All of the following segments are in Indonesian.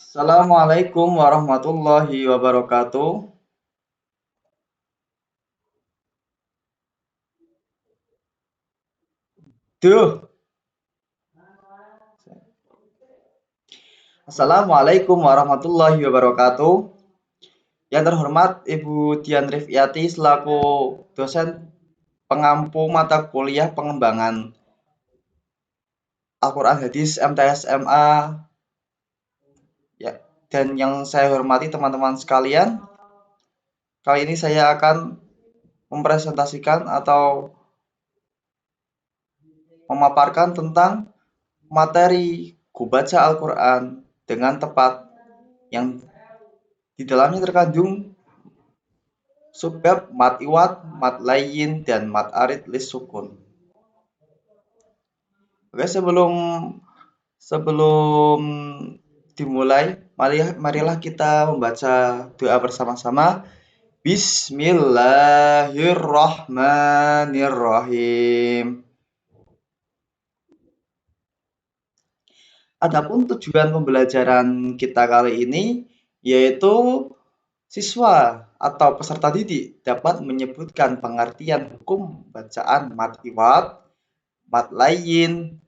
Assalamualaikum warahmatullahi wabarakatuh. Duh. Assalamualaikum warahmatullahi wabarakatuh. Yang terhormat Ibu Dian Rifyati selaku dosen pengampu mata kuliah pengembangan Al-Quran Hadis MTS MA ya, dan yang saya hormati teman-teman sekalian, kali ini saya akan mempresentasikan atau memaparkan tentang materi Kubaca Al-Quran dengan tepat yang di dalamnya terkandung subbab mat iwat, mat layyin, dan mat arid lis sukun. Oke, sebelum sebelum dimulai, marilah kita membaca doa bersama-sama. Bismillahirrahmanirrahim. Adapun tujuan pembelajaran kita kali ini yaitu siswa atau peserta didik dapat menyebutkan pengertian hukum bacaan mat iwat, mat layyin,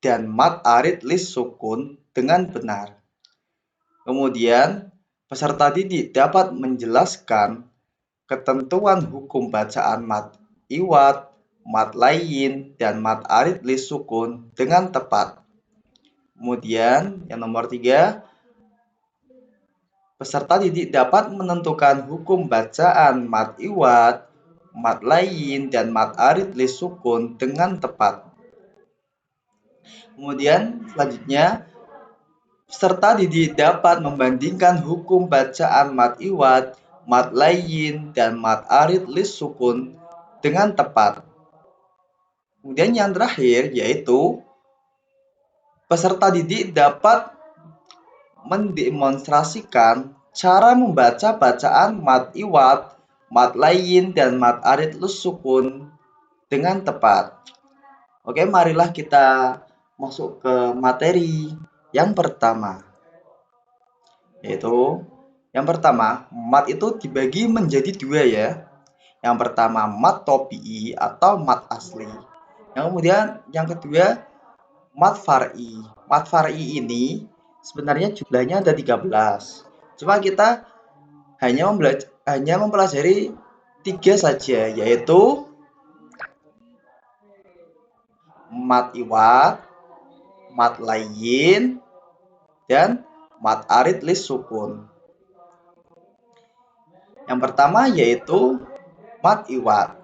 dan mat arid lis sukun dengan benar. Kemudian, peserta didik dapat menjelaskan ketentuan hukum bacaan mat iwat, mat layyin, dan mat arid lis sukun dengan tepat. Kemudian, yang nomor 3, peserta didik dapat menentukan hukum bacaan mat iwat, mat layyin, dan mat arid lis sukun dengan tepat. Kemudian, selanjutnya, peserta didik dapat membandingkan hukum bacaan mat iwat, mat layyin, dan mat arid lis sukun dengan tepat. Kemudian yang terakhir yaitu peserta didik dapat mendemonstrasikan cara membaca bacaan mat iwat, mat layyin, dan mat arid lis sukun dengan tepat. Oke, marilah kita masuk ke materi yang pertama. Yaitu yang pertama, mat itu dibagi menjadi dua ya. Yang pertama mat topi'i atau mat asli. Yang kemudian yang kedua mat far'i. Mat far'i ini sebenarnya jumlahnya ada 13. Cuma kita hanya mempelajari 3 saja, yaitu mat iwat, mat layyin, dan mat arid lis sukun. Yang pertama yaitu mat iwat.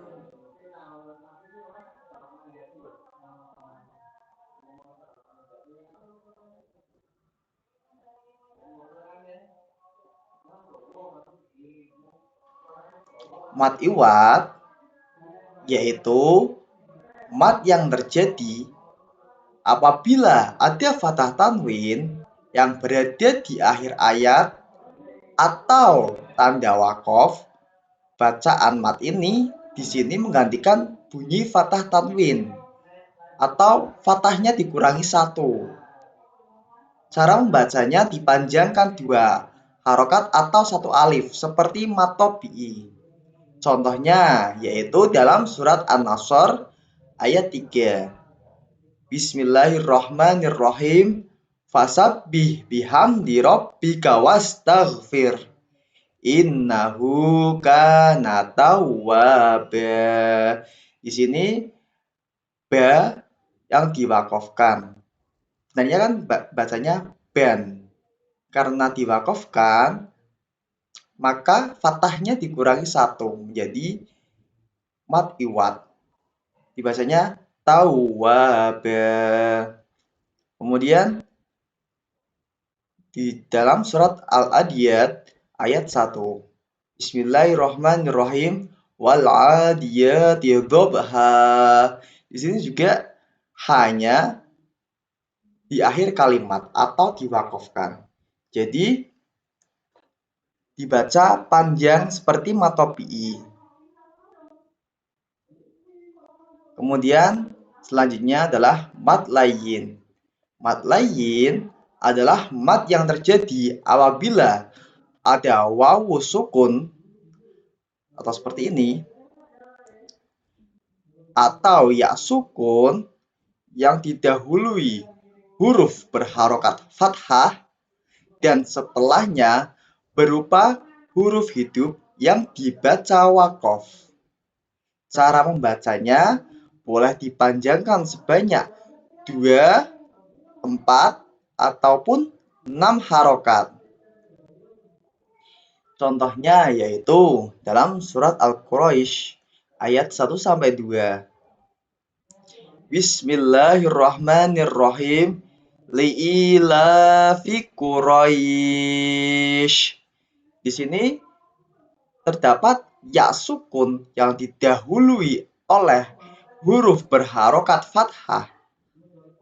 Mat iwat yaitu mat yang terjadi apabila ada fathah tanwin yang berada di akhir ayat atau tanda wakof. Bacaan mat ini di sini menggantikan bunyi fathah tanwin atau fathahnya dikurangi 1. Cara membacanya dipanjangkan 2 harokat atau 1 alif seperti mat topi'i. Contohnya yaitu dalam surat An-Nasr ayat 3. Bismillahirrahmanirrahim. Fasabbih bihamdi rabbika wastaghfir. Innahu kana tawwaba. Di sini ba yang diwakofkan. Sebenarnya kan bacanya ban. Karena diwakofkan, maka fathahnya dikurangi 1 menjadi mat iwat. Dibacanya tawwaba. Kemudian di dalam surat Al-Adiyat ayat 1. Bismillahirrahmanirrahim. Wal 'adiyati dhabha. Di sini juga hanya di akhir kalimat atau diwakofkan. Jadi dibaca panjang seperti mat topi'i. Kemudian selanjutnya adalah mat layyin. Mad layyin adalah mad yang terjadi apabila ada wawu sukun atau seperti ini atau ya sukun yang didahului huruf berharokat fathah dan setelahnya berupa huruf hidup yang dibaca wakof. Cara membacanya boleh dipanjangkan sebanyak 2, 4, ataupun 6 harokat. Contohnya yaitu dalam surat Al-Quraisy ayat 1-2. Bismillahirrahmanirrahim. Li'ilafi Quraisy. Di sini terdapat ya sukun yang didahului oleh huruf berharokat fathah.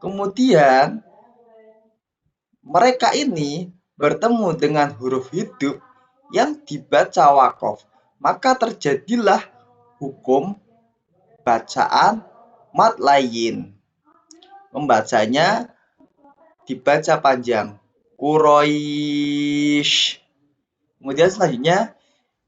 Kemudian mereka ini bertemu dengan huruf hidup yang dibaca wakof. Maka terjadilah hukum bacaan mad layyin. Membacanya dibaca panjang. Quraisy. Kemudian selanjutnya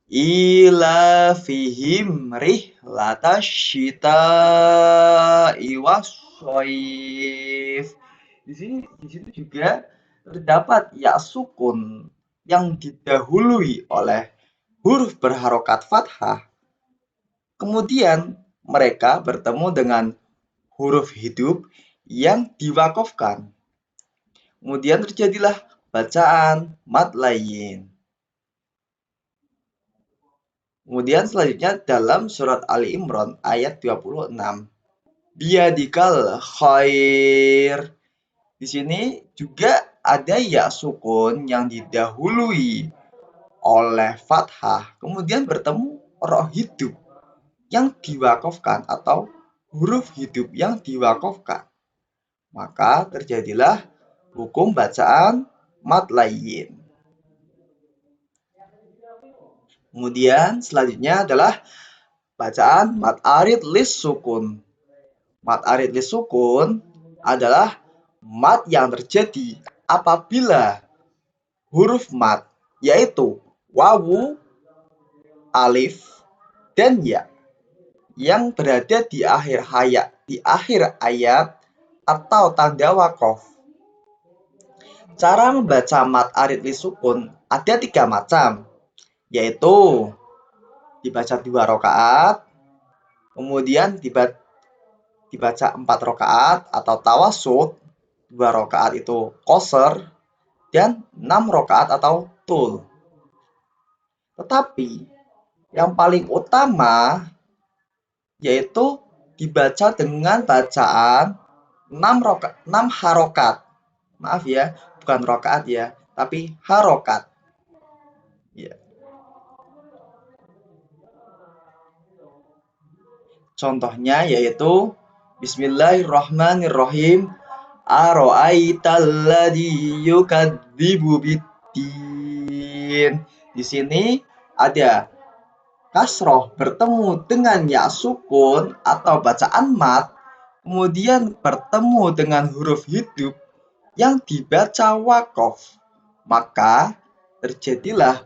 ilafihim rihlatash syita'i wasyaif. Di situ juga terdapat ya sukun yang didahului oleh huruf berharokat fathah. Kemudian mereka bertemu dengan huruf hidup yang diwakofkan. Kemudian terjadilah bacaan mad layyin. Kemudian selanjutnya dalam surat Ali Imran ayat 26. Biyadikal khair. Di sini juga ada ya sukun yang didahului oleh fathah, kemudian bertemu roh hidup yang diwakofkan atau huruf hidup yang diwakofkan. Maka terjadilah hukum bacaan mad layyin. Kemudian selanjutnya adalah bacaan mad arid lis sukun. Mad arid lis sukun adalah mad yang terjadi apabila huruf mad yaitu wawu, alif, dan ya yang berada di akhir ayat atau tanda wakof. Cara membaca mad arid lis sukun ada 3 macam, yaitu dibaca 2 rakaat, kemudian dibaca 4 rakaat atau tawasud, 2 rakaat itu qasr, dan 6 rakaat atau tul. Tetapi yang paling utama yaitu dibaca dengan bacaan 6 harokat. Maaf ya, bukan rokaat ya, tapi harokat. Ya. Contohnya yaitu Bismillahirrahmanirrahim. Aro'aital ladzi yukadzibu biddin. Di sini ada kasroh bertemu dengan ya sukun atau bacaan mad, kemudian bertemu dengan huruf hidup yang dibaca wakof. Maka terjadilah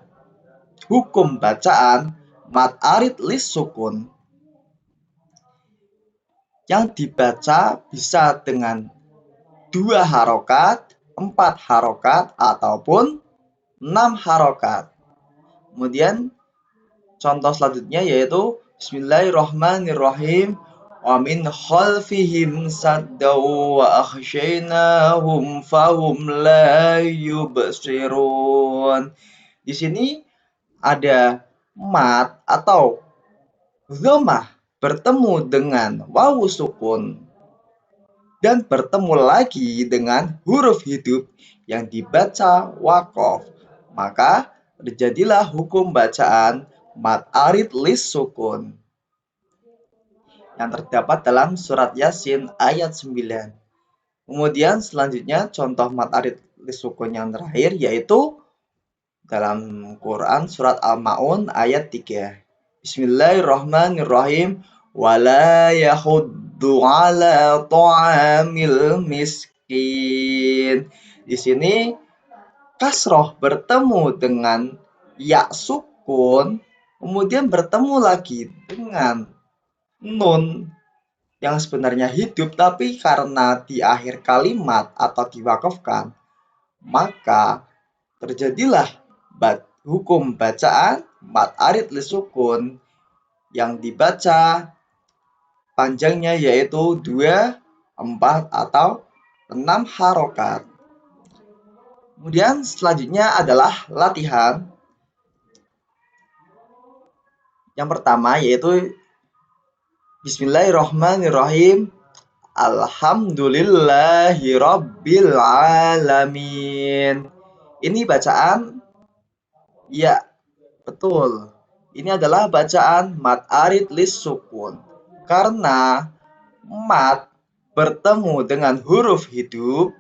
hukum bacaan mad arid lis sukun yang dibaca bisa dengan 2 harokat, 4 harokat, ataupun 6 harokat. Kemudian contoh selanjutnya yaitu Bismillahirrahmanirrahim. Wa min khalfihim saddaw wa akhshaynahum fahum la yubsirun. Di sini ada mat atau dhammah bertemu dengan wawu sukun dan bertemu lagi dengan huruf hidup yang dibaca wakof. Maka terjadilah hukum bacaan mad arid lis sukun yang terdapat dalam surat Yasin ayat 9. Kemudian selanjutnya contoh mad arid lis sukun yang terakhir yaitu dalam Quran surat Al-Ma'un ayat 3. Bismillahirrahmanirrahim. Wala yahuddu ala ta'amil yakin. Di sini kasroh bertemu dengan ya sukun, kemudian bertemu lagi dengan nun yang sebenarnya hidup, tapi karena di akhir kalimat atau diwakafkan, maka terjadilah hukum bacaan mat arid lisukun yang dibaca panjangnya yaitu 2, 4, atau 6 harokat. Kemudian selanjutnya adalah latihan. Yang pertama yaitu Bismillahirrahmanirrahim. Alhamdulillahirabbil alamin. Ini bacaan ya, betul. Ini adalah bacaan mat arid lis sukun. Karena mat bertemu dengan huruf hidup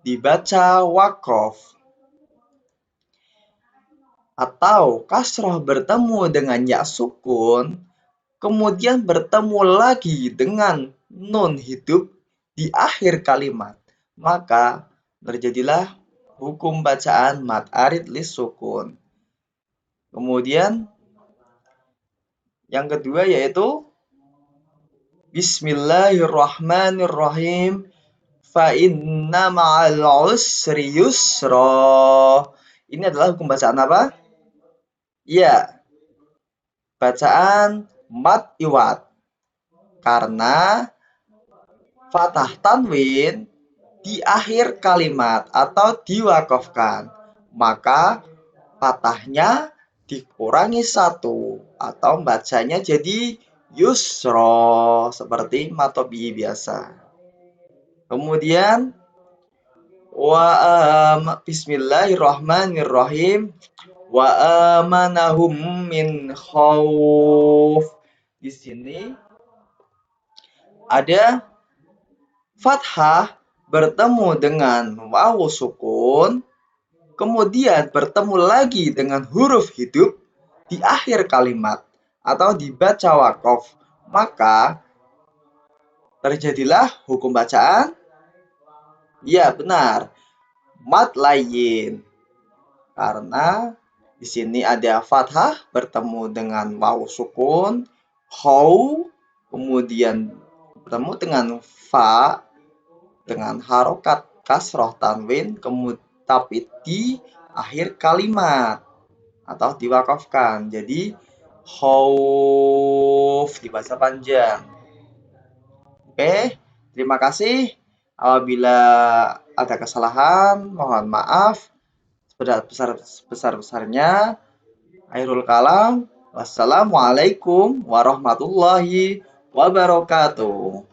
dibaca wakof. Atau kasroh bertemu dengan ya sukun, kemudian bertemu lagi dengan nun hidup di akhir kalimat, maka terjadilah hukum bacaan mat arid lis sukun. Kemudian yang kedua yaitu Bismillahirrahmanirrahim. Fa inna ma'al usri yusra. Ini adalah hukum bacaan apa? Ya, bacaan mat iwat. Karena fathah tanwin di akhir kalimat atau diwakafkan, maka fathahnya dikurangi 1 atau bacanya jadi yusro seperti matobi biasa. Kemudian Bismillahirrahmanirrahim. Wa amanahum min khauf. Di sini ada fathah bertemu dengan wawu sukun, kemudian bertemu lagi dengan huruf hidup di akhir kalimat atau dibaca wakof, maka terjadilah hukum bacaan ya benar mat layin. Karena di sini ada fathah bertemu dengan wawu sukun, khau, kemudian bertemu dengan fa dengan harokat kasroh tanwin, tapi di akhir kalimat atau diwakafkan. Jadi khauf dibaca panjang. Oke, terima kasih. Apabila ada kesalahan, mohon maaf. Sebesar-besarnya. Akhirul kalam. Wassalamualaikum warahmatullahi wabarakatuh.